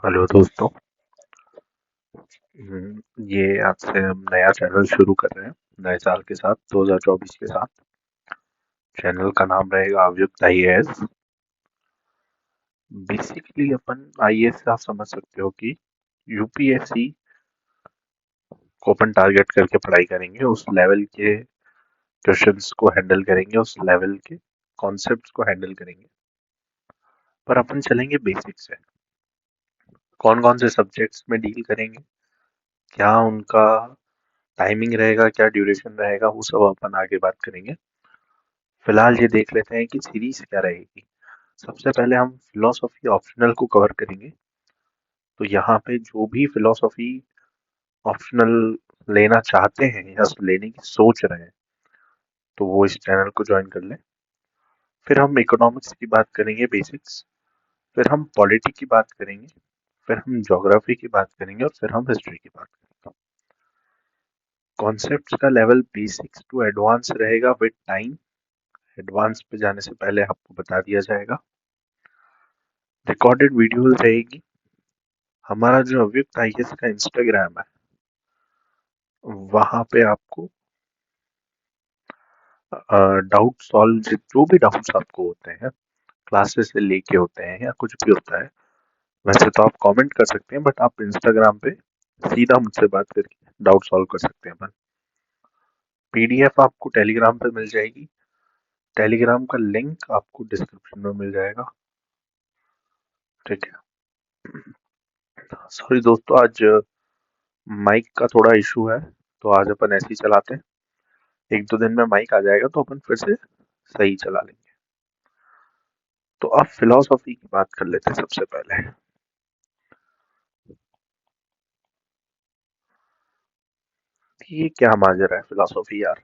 Hello दोस्तों। ये आज से हम नया चैनल शुरू कर रहे हैं नए साल के साथ 2024 के साथ। चैनल का नाम रहेगा अवयुक्त आईएएस। बेसिकली अपन आईएएस से आप समझ सकते हो कि यूपीएससी को अपन टारगेट करके पढ़ाई करेंगे, उस लेवल के क्वेश्चंस को हैंडल करेंगे, उस लेवल के कॉन्सेप्ट्स को हैंडल करेंगे। पर अपन चलेंगे बेसिक से, कौन कौन से सब्जेक्ट्स में डील करेंगे, क्या उनका टाइमिंग रहेगा, क्या ड्यूरेशन रहेगा, वो सब अपन आगे बात करेंगे। फिलहाल ये देख लेते हैं कि सीरीज क्या रहेगी। सबसे पहले हम फिलोसॉफी ऑप्शनल को कवर करेंगे। तो यहाँ पे जो भी फिलोसॉफी ऑप्शनल लेना चाहते हैं या लेने की सोच रहे हैं तो वो इस चैनल को ज्वाइन कर लें। फिर हम इकोनॉमिक्स की बात करेंगे, बेसिक्स। फिर हम पॉलिटी की बात करेंगे। फिर हम ज्योग्राफी की बात करेंगे और फिर हम हिस्ट्री की बात करेंगे। कॉन्सेप्ट्स का लेवल बेसिक्स टू एडवांस रहेगा विद टाइम। एडवांस पे जाने से पहले आपको बता दिया जाएगा। रिकॉर्डेड वीडियो रहेगी। हमारा जो अव्यक्त आईएएस का इंस्टाग्राम है वहां पे आपको डाउट सॉल्व, जो भी डाउट्स आपको होते हैं क्लासेस से लेके होते हैं या कुछ भी होता है, वैसे तो आप कमेंट कर सकते हैं, बट आप इंस्टाग्राम पे सीधा मुझसे बात करके डाउट सॉल्व कर सकते हैं अपन। पीडीएफ आपको टेलीग्राम पे मिल जाएगी। टेलीग्राम का लिंक आपको डिस्क्रिप्शन में मिल जाएगा। ठीक है। सॉरी दोस्तों, आज माइक का थोड़ा इशू है, तो आज अपन ऐसे ही चलाते हैं। एक दो दिन में माइक आ जाएगा तो अपन फिर से सही चला लेंगे। तो अब फिलोसॉफी की बात कर लेते हैं सबसे पहले। ये क्या माजरा है फिलोसॉफी यार।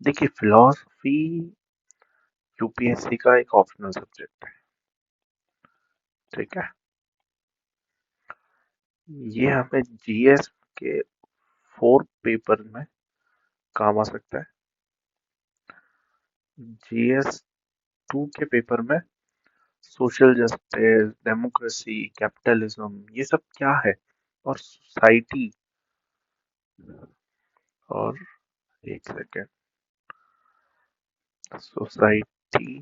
देखिए, फिलोसॉफी यूपीएससी का एक ऑप्शनल सब्जेक्ट है। ठीक है। ये हमें जीएस के 4 पेपर में काम आ सकता है। जीएस 2 के पेपर में सोशल जस्टिस, डेमोक्रेसी, कैपिटलिज्म, ये सब क्या है, और सोसाइटी, और एक सेकेंड, सोसाइटी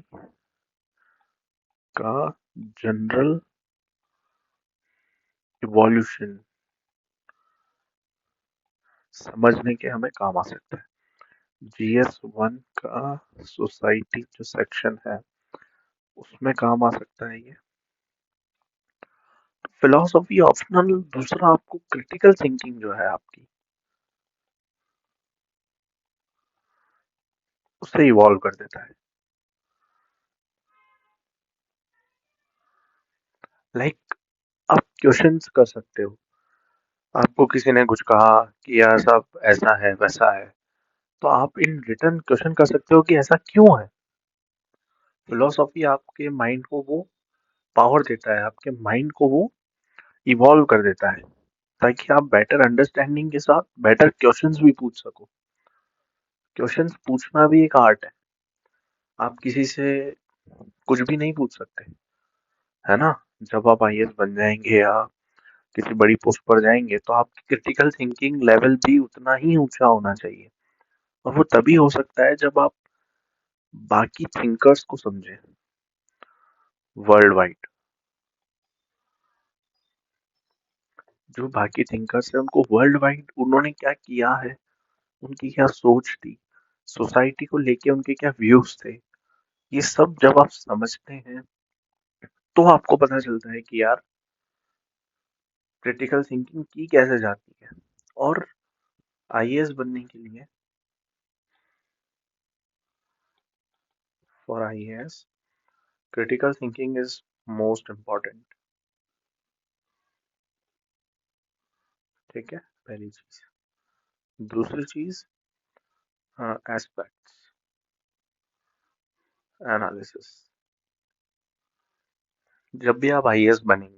का जनरल इवोल्यूशन समझने के हमें काम आ सकता है। जीएस 1 का सोसाइटी जो सेक्शन है उसमें काम आ सकता है ये। फिलोसॉफी ऑप्शनल दूसरा आपको क्रिटिकल थिंकिंग जो है आपकी, उसे इवॉल्व कर देता है। लाइक आप क्वेश्चंस कर सकते हो। आपको किसी ने कुछ कहा कि यार साहब ऐसा है वैसा है, तो आप इन रिटर्न क्वेश्चन कर सकते हो कि ऐसा क्यों है। फिलोसॉफी आपके माइंड को वो पावर देता है, आपके माइंड को वो इवॉल्व कर देता है, ताकि आप बेटर अंडरस्टैंडिंग के साथ बेटर क्वेश्चंस भी पूछ सको। क्वेश्चंस पूछना भी एक आर्ट है। आप किसी से कुछ भी नहीं पूछ सकते, है ना। जब आप आईएएस बन जाएंगे या किसी बड़ी पोस्ट पर जाएंगे तो आपकी क्रिटिकल थिंकिंग लेवल भी उतना ही ऊंचा होना चाहिए। और वो तभी हो सकता है जब आप बाकी थिंकर्स को समझें वर्ल्ड वाइड। जो बाकी थिंकर्स हैं उनको वर्ल्ड वाइड उन्होंने क्या किया है, उनकी क्या सोच थी, सोसाइटी को लेके उनके क्या व्यूज थे, ये सब जब आप समझते हैं तो आपको पता चलता है कि यार क्रिटिकल थिंकिंग की कैसे जाती है। और आईएएस बनने के लिए, for IAS critical thinking is most important. ठीक है, पहली चीज। दूसरी चीज, एस्पेक्ट्स एनालिसिस। जब भी आप आईएएस बनेंगे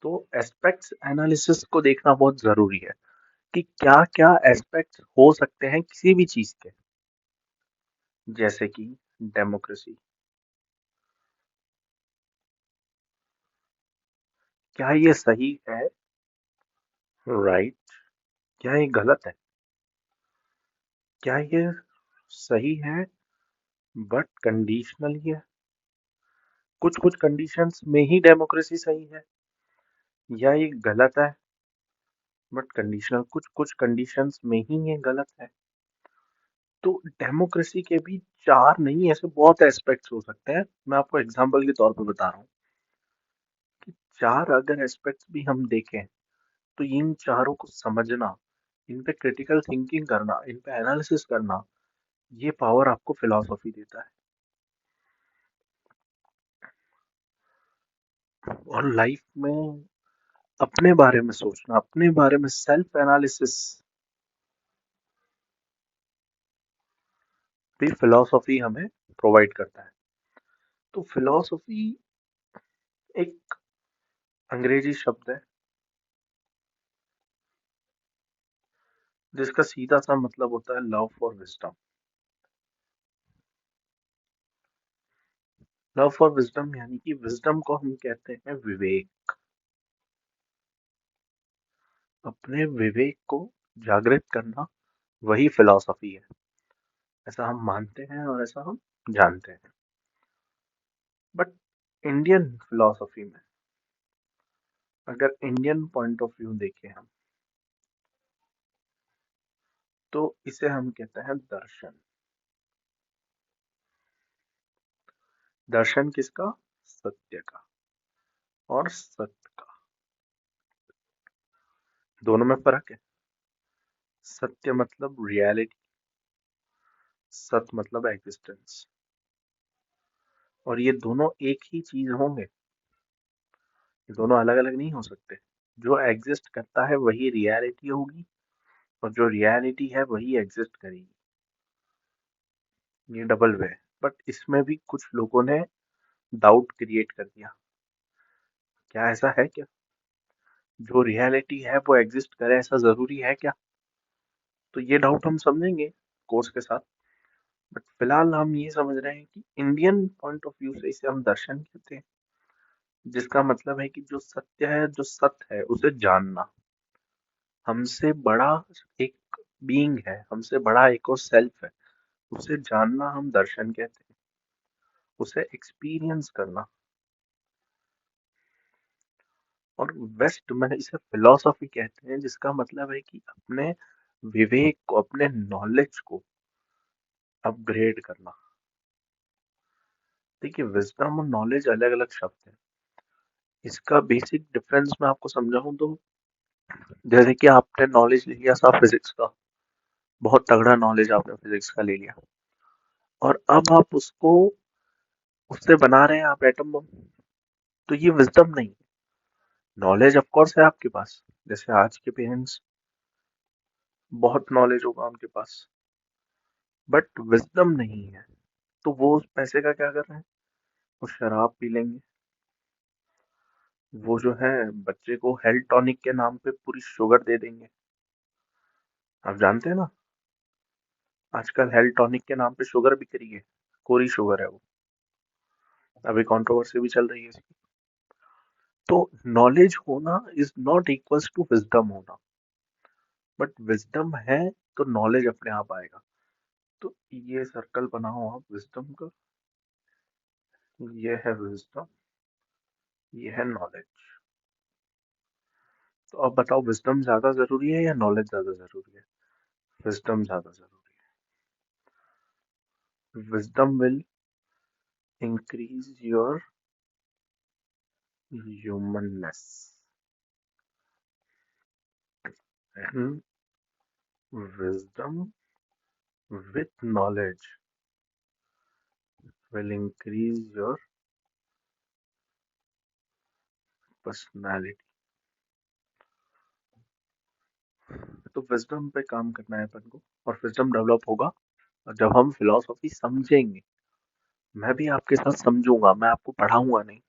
तो एस्पेक्ट्स एनालिसिस को देखना बहुत जरूरी है कि क्या क्या एस्पेक्ट्स हो सकते हैं किसी भी चीज के। जैसे कि डेमोक्रेसी, क्या ये सही है? राइट? क्या ये गलत है? क्या ये सही है बट कंडीशनल ही है? कुछ कुछ कंडीशंस में ही डेमोक्रेसी सही है, या ये गलत है बट कंडीशनल कुछ कुछ कंडीशंस में ही ये गलत है? तो डेमोक्रेसी के भी चार नहीं, ऐसे बहुत एस्पेक्ट्स हो सकते हैं। मैं आपको एग्जांपल के तौर पे बता रहा हूँ कि चार अगर एस्पेक्ट्स भी हम देखें, तो इन चारों को समझना, इन पे क्रिटिकल थिंकिंग करना, इन पे एनालिसिस करना, ये पावर आपको फिलॉसफी देता है। और लाइफ में अपने बारे में सोचना, अपने बारे में सेल्फ एनालिसिस भी फिलॉसफी हमें प्रोवाइड करता है। तो फिलॉसफी एक अंग्रेजी शब्द है जिसका सीधा सा मतलब होता है love for wisdom. Love for wisdom यानी कि विजडम को हम कहते हैं विवेक। अपने विवेक को जागृत करना, वही फिलॉसफी है। ऐसा हम मानते हैं और ऐसा हम जानते हैं। बट इंडियन फिलॉसफी में, अगर इंडियन पॉइंट ऑफ व्यू देखें हम, तो इसे हम कहते हैं दर्शन। दर्शन किसका? सत्य का और सत्य का। दोनों में फर्क है। सत्य मतलब रियलिटी, सत्य मतलब एग्जिस्टेंस। और ये दोनों एक ही चीज होंगे, ये दोनों अलग अलग नहीं हो सकते। जो एग्जिस्ट करता है वही रियलिटी होगी, और जो रियलिटी है वही एग्जिस्ट करेगी। ये डबल वे है। बट इसमें भी कुछ लोगों ने डाउट क्रिएट कर दिया। क्या ऐसा है क्या? जो रियलिटी है वो एग्जिस्ट करे, ऐसा जरूरी है क्या? तो ये डाउट हम समझेंगे कोर्स के साथ। बट फिलहाल हम ये समझ रहे हैं कि इंडियन पॉइंट ऑफ व्यू से इसे हम दर्शन कहते हैं, जिसका मतलब है कि जो सत्य है, जो सत्य है उसे जानना। हमसे बड़ा एक बीइंग है, हमसे बड़ा एक और सेल्फ है, उसे जानना हम दर्शन कहते हैं। उसे एक्सपीरियंस करना। और वेस्ट में इसे फिलॉसफी कहते हैं, जिसका मतलब है कि अपने विवेक को, अपने नॉलेज को अपग्रेड करना। देखिए, विजडम और नॉलेज अलग अलग शब्द हैं। इसका बेसिक डिफरेंस मैं आपको समझाऊं तो, जैसे कि आपने नॉलेज ले लिया था फिजिक्स का, बहुत तगड़ा नॉलेज आपने फिजिक्स का ले लिया, और अब आप उसको, उससे बना रहे हैं आप एटम बम। तो ये विजडम नहीं। नॉलेज ऑफ कोर्स है आपके पास, जैसे आज के पेरेंट्स, बहुत नॉलेज होगा उनके पास, बट विजडम नहीं है। तो वो उस पैसे का क्या कर रहे हैं? वो शराब पी लेंगे। वो जो है, बच्चे को हेल्थ टॉनिक के नाम पे पूरी शुगर दे देंगे। आप जानते हैं ना, आजकल हेल्थ टॉनिक के नाम पे शुगर बिक रही है। कोरी शुगर है वो। अभी कंट्रोवर्सी भी चल रही है इसकी। तो नॉलेज होना is not equals to wisdom होना। बट विजडम है तो नॉलेज अपने आप आएगा। तो ये सर्कल बनाओ आप विजडम का। ये है विजडम, ये है नॉलेज। तो अब बताओ, विजडम ज्यादा जरूरी है या नॉलेज ज्यादा जरूरी है? विजडम ज्यादा जरूरी है। Wisdom will increase your humanness, and wisdom with knowledge will increase your personality। तो विजडम पे काम करना है अपन को, और विजडम डेवलप होगा और जब हम फिलोसफी समझेंगे। मैं भी आपके साथ समझूंगा, मैं आपको पढ़ाऊंगा नहीं।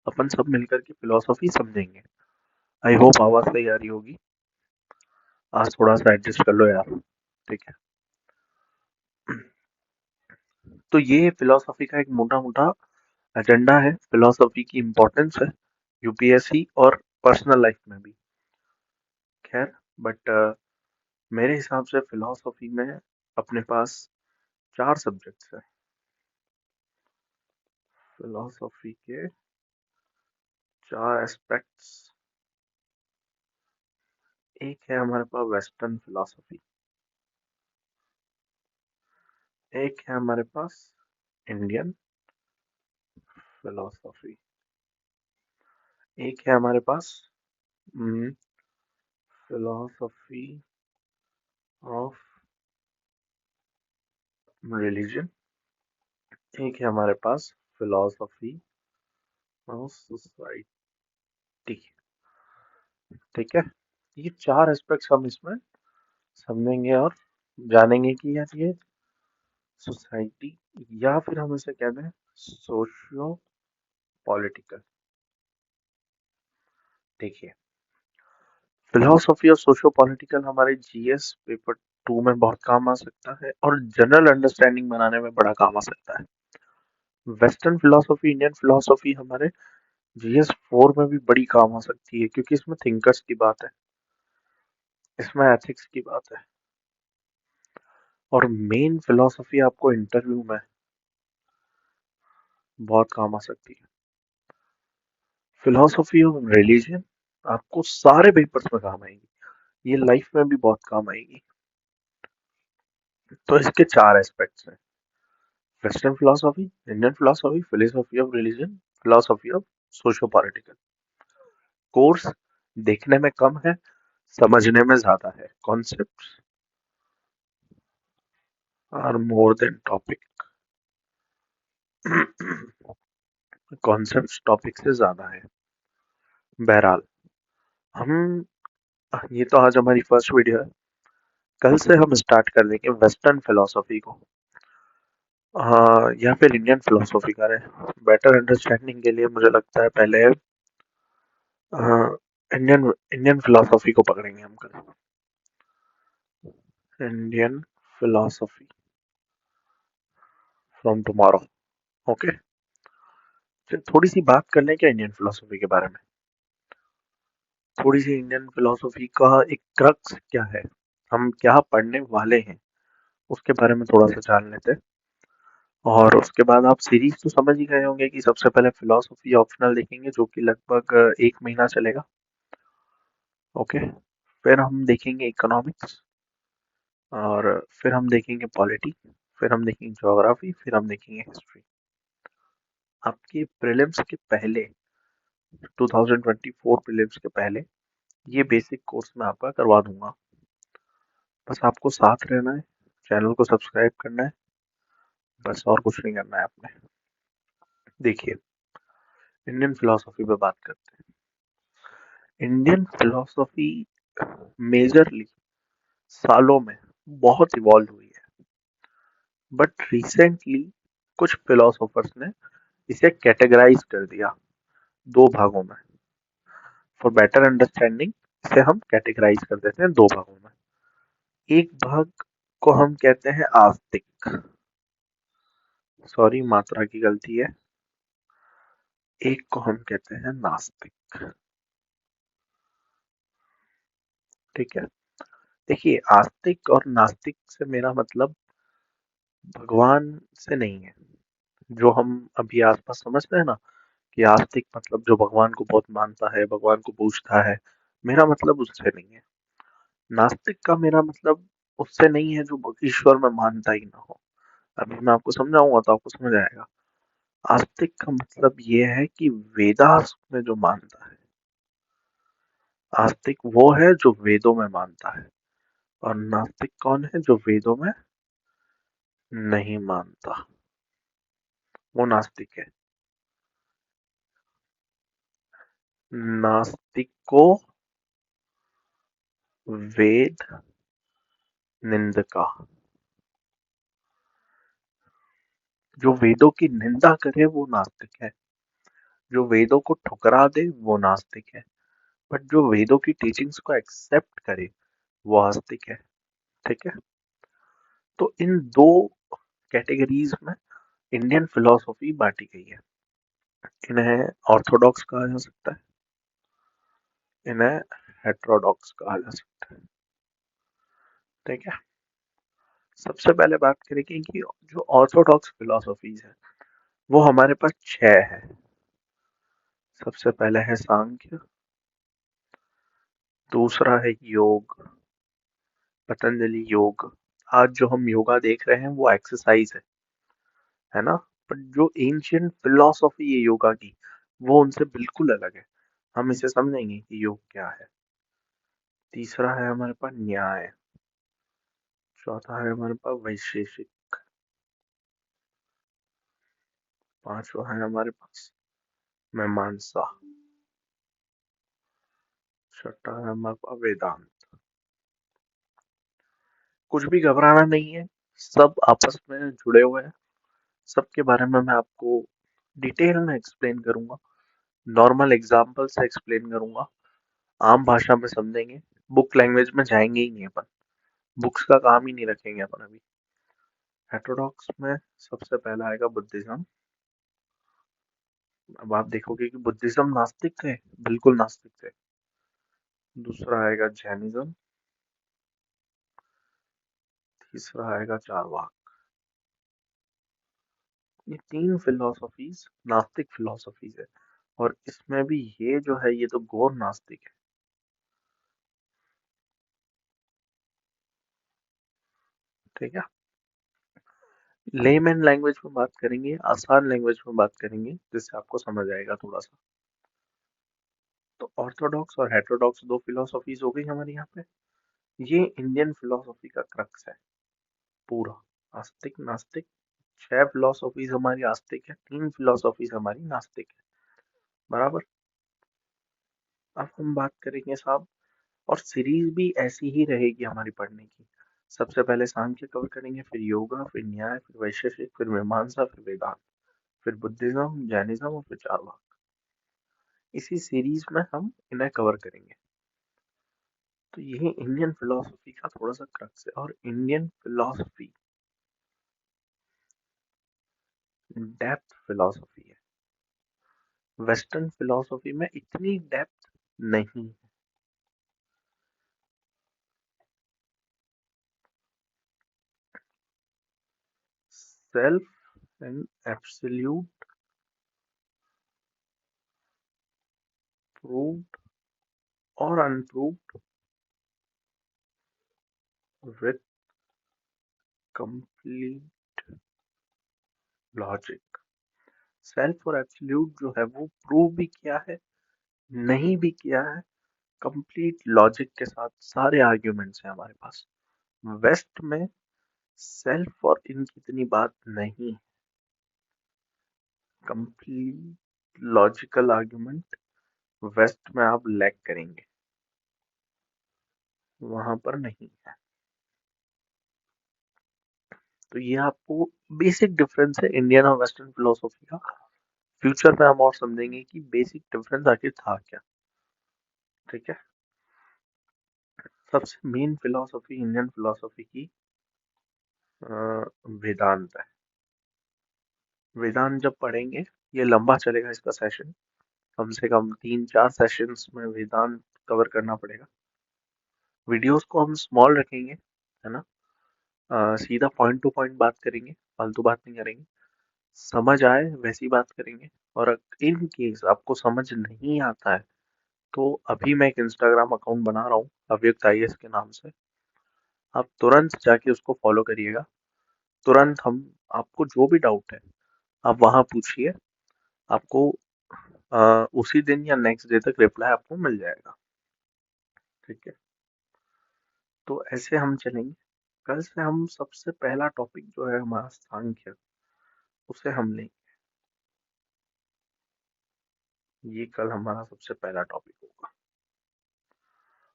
अपन सब मिलकर के फिलोसफी समझेंगे। आई होप आवाज सही आ रही होगी। आज थोड़ा सा एडजस्ट कर लो यार, ठीक है? तो ये फिलोसफी का एक मोटा मोटा एजेंडा है, फिलोसफी की इम्पोर्टेंस है, यूपीएससी और पर्सनल लाइफ में भी। खैर, बट मेरे हिसाब से फिलोसफी में अपने पास 4 सब्जेक्ट्स हैं। फिलोसफी के 4 एस्पेक्ट्स। एक है हमारे पास वेस्टर्न फिलोसफी, एक है हमारे पास इंडियन फिलोसफी, एक है हमारे पास फिलोसफी ऑफ रिलीजन, एक है हमारे पास फिलोसफी ऑफ सोसाइटी। ठीक है, ये 4 एस्पेक्ट्स हम इसमें समझेंगे और जानेंगे कि यार ये सोसाइटी, या फिर हम इसे कहते हैं सोशियो पॉलिटिकल। देखिए, फिलोसफी और सोशियो पॉलिटिकल हमारे जीएस पेपर 2 में बहुत काम आ सकता है और जनरल अंडरस्टैंडिंग बनाने में बड़ा काम आ सकता है। वेस्टर्न फिलोसफी, इंडियन फिलोसफी हमारे जीएस 4 में भी बड़ी काम आ सकती है, क्योंकि इसमें थिंकर्स की बात है, इसमें एथिक्स की बात है, और मेन फिलोसफी आपको इंटरव्यू में बहुत काम आ सकती है। फिलोसफी ऑफ रिलीजन आपको सारे पेपर्स में काम आएगी, ये लाइफ में भी बहुत काम आएगी। तो इसके 4 एस्पेक्ट्स हैं: western philosophy, Indian philosophy, philosophy of religion, philosophy of socio political. Course देखने में कम है, समझने में ज्यादा है। Concepts are more than topic. Concepts topic से ज्यादा है। बहरहाल, हम ये तो आज हमारी फर्स्ट वीडियो है, कल से हम स्टार्ट कर देंगे वेस्टर्न फिलोसफी को, या फिर इंडियन फिलोसफी करें। बेटर अंडरस्टैंडिंग के लिए मुझे लगता है पहले इंडियन इंडियन फिलोसफी को पकड़ेंगे हम कल। Indian philosophy from tomorrow. Okay, थोड़ी सी बात कर लें क्या इंडियन फिलोसफी के बारे में। थोड़ी सी इंडियन फिलोसफी का एक क्रक्स क्या है, हम क्या पढ़ने वाले हैं, उसके बारे में थोड़ा सा जान लेते हैं। और उसके बाद आप सीरीज तो समझ ही गए होंगे कि सबसे पहले फिलोसफी ऑप्शनल देखेंगे, जो कि लगभग 1 महीना चलेगा। ओके, फिर हम देखेंगे इकोनॉमिक्स, और फिर हम देखेंगे पॉलिटी, फिर हम देखेंगे ज्योग्राफी, फिर हम देखेंगे हिस्ट्री। आपके प्रीलिम्स के पहले, 2024 प्रीलिम्स के पहले, ये बेसिक कोर्स मैं आपका करवा दूंगा। बस आपको साथ रहना है, चैनल को सब्सक्राइब करना है, बस और कुछ नहीं करना है आपने। देखिए, इंडियन फिलोसफी पे बात करते हैं। इंडियन फिलोसफी मेजरली सालों में बहुत इवॉल्व हुई है, बट रिसेंटली कुछ फिलोसोफर्स ने इसे कैटेगराइज कर दिया 2 भागों में। फॉर बेटर अंडरस्टैंडिंग इसे हम कैटेगराइज कर देते हैं 2 भागों में। एक भाग को हम कहते हैं आस्तिक, सॉरी मात्रा की गलती है, एक को हम कहते हैं नास्तिक। ठीक है, देखिए, आस्तिक और नास्तिक से मेरा मतलब भगवान से नहीं है, जो हम अभी आसपास समझते हैं ना, कि आस्तिक मतलब जो भगवान को बहुत मानता है, भगवान को पूजता है। मेरा मतलब उससे नहीं है। नास्तिक का मेरा मतलब उससे नहीं है जो ईश्वर में मानता ही ना हो। अभी मैं आपको समझाऊंगा तो आपको समझ आएगा। आस्तिक का मतलब ये है कि वेदास में जो मानता है। आस्तिक वो है जो वेदों में मानता है, और नास्तिक कौन है जो वेदों में नहीं मानता, वो नास्तिक है। नास्तिक को वेद निंदका, जो वेदों की निंदा करे वो नास्तिक है, जो वेदों को ठुकरा दे वो नास्तिक है, बट जो वेदों की टीचिंग्स को एक्सेप्ट करे वो आस्तिक है। ठीक है, तो इन 2 कैटेगरीज में इंडियन फिलोसफी बांटी गई है। इन्हें ऑर्थोडॉक्स कहा जा सकता है, इन्हें हेट्रोडॉक्स कहा जा सकता है। ठीक है, सबसे पहले बात करेंगे कि जो ऑर्थोडॉक्स फिलोसॉफीज है वो हमारे पास 6 है। सबसे पहले है सांख्य, दूसरा है योग, पतंजलि योग। आज जो हम योगा देख रहे हैं वो एक्सरसाइज है ना। पर जो एंशियंट फिलोसॉफी है योगा की वो उनसे बिल्कुल अलग है। हम इसे समझेंगे कि योग क्या है। तीसरा है हमारे पास न्याय, चौथा है हमारे पास वैशेषिक, पांचवा है हमारे पास मीमांसा, छठा है हमारे पास वेदांत। कुछ भी घबराना नहीं है, सब आपस में जुड़े हुए हैं। सबके बारे में मैं आपको डिटेल में एक्सप्लेन करूंगा, नॉर्मल एग्जाम्पल से एक्सप्लेन करूंगा, आम भाषा में समझेंगे। बुक लैंग्वेज में जाएंगे ही नहीं अपन, बुक्स का काम ही नहीं रखेंगे अपन अभी। हेटेरोडॉक्स में सबसे पहला आएगा बुद्धिज्म। अब आप देखोगे कि बुद्धिज्म नास्तिक थे, बिल्कुल नास्तिक थे। दूसरा आएगा जैनिज्म, तीसरा आएगा चारवाक। ये तीन फिलोसॉफीज नास्तिक फिलोसॉफीज है, और इसमें भी ये जो है ये तो घोर नास्तिक है। ठीक है, लेमैन लैंग्वेज में बात करेंगे, आसान लैंग्वेज में बात करेंगे जिससे आपको समझ आएगा थोड़ा सा। तो ऑर्थोडॉक्स और हेटेरोडॉक्स दो फिलोसॉफीज हो गई हमारे यहाँ पे। ये इंडियन फिलोसॉफी का क्रक्स है पूरा। आस्तिक नास्तिक, 6 फिलोसॉफीज हमारी आस्तिक है, 3 फिलोसॉफीज हमारी नास्तिक है। बराबर। अब हम बात करेंगे साहब, और सीरीज भी ऐसी ही रहेगी हमारी पढ़ने की। सबसे पहले सांख्य कवर करेंगे, फिर योगा, फिर न्याय, फिर वैशेषिक, फिर मीमांसा, फिर वेदांत, फिर बुद्धिज्म, जैनिज्म और फिर चारवाक। इसी सीरीज में हम इन्हें कवर करेंगे। तो यही इंडियन फिलोसफी का थोड़ा सा क्रक्स है। और इंडियन फिलोसफी डेप्थ फिलोसफी है, वेस्टर्न फिलोसफी में इतनी डेप्थ नहीं। सेल्फ एंड एब्सोल्यूट, प्रूव्ड और unproved with complete logic. Self और एब्सोल्यूट जो है वो प्रूव भी किया है, नहीं भी किया है, कंप्लीट लॉजिक के साथ सारे आर्ग्यूमेंट्स हैं हमारे पास। वेस्ट में सेल्फ और इनकी इतनी बात नहीं, कंप्लीट लॉजिकल आर्ग्यूमेंट वेस्ट में आप लैक करेंगे, वहां पर नहीं है। तो ये आपको बेसिक डिफरेंस है इंडियन और वेस्टर्न फिलोसफी का। फ्यूचर में हम और समझेंगे कि बेसिक डिफरेंस आखिर था क्या। ठीक है, सबसे मेन फिलोसफी इंडियन फिलोसफी की वेदांत है। वेदांत जब पढ़ेंगे, ये लंबा चलेगा इसका सेशन, कम से कम 3-4 सेशंस में वेदांत कवर करना पड़ेगा। वीडियोस को हम स्मॉल रखेंगे, है ना। सीधा पॉइंट टू पॉइंट बात करेंगे, फालतू बात नहीं करेंगे, समझ आए वैसी बात करेंगे। और इन केस आपको समझ नहीं आता है तो अभी मैं एक इंस्टाग्राम अकाउंट बना रहा हूँ अव्यक्त आईएएस के नाम से, आप तुरंत जाके उसको फॉलो करिएगा। तुरंत हम, आपको जो भी डाउट है आप वहां पूछिए, आपको उसी दिन या नेक्स्ट डे तक रिप्लाई आपको मिल जाएगा। ठीक है, तो ऐसे हम चलेंगे। कल से हम सबसे पहला टॉपिक जो है हमारा सांख्य, उसे हम लेंगे। ये कल हमारा सबसे पहला टॉपिक होगा।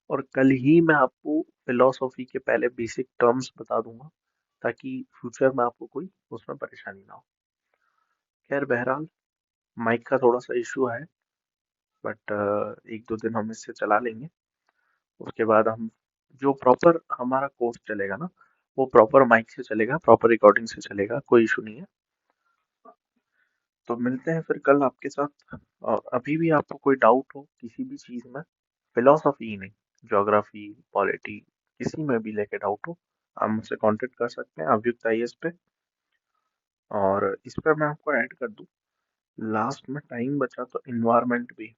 और कल ही मैं आपको फिलोसॉफी के पहले बेसिक टर्म्स बता दूंगा, ताकि फ्यूचर में आपको कोई उसमें परेशानी ना हो। खैर बहरहाल, माइक का थोड़ा सा इशू है, बट 1-2 दिन हम इससे चला लेंगे। उसके बाद हम, जो प्रॉपर हमारा कोर्स चलेगा ना, वो प्रॉपर माइक से चलेगा, प्रॉपर रिकॉर्डिंग से चलेगा, कोई इशू नहीं है। तो मिलते हैं फिर कल आपके साथ। और अभी भी आपको कोई डाउट हो किसी भी चीज में फिलोसफी ही नहीं, ज्योग्राफी, पॉलिटी, किसी में भी लेके डाउट हो, आप मुझसे कांटेक्ट कर सकते हैं अभियुक्त आईएएस पे। और इस पर मैं आपको ऐड कर दूं, लास्ट में टाइम बचा तो इन्वायरमेंट भी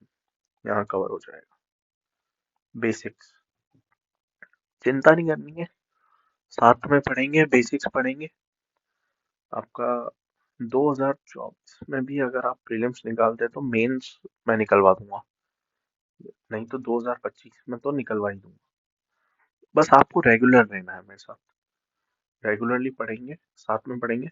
यहाँ कवर हो जाएगा। बेसिक्स चिंता नहीं करनी है, साथ में पढ़ेंगे, बेसिक्स पढ़ेंगे। आपका 2024 में भी अगर आप प्रीलिम्स निकालते तो मेंस मैं निकलवा दूंगा, नहीं तो 2025 में तो निकलवा ही दूंगा। बस आपको रेगुलर रहना है मेरे साथ, रेगुलरली पढ़ेंगे, साथ में पढ़ेंगे,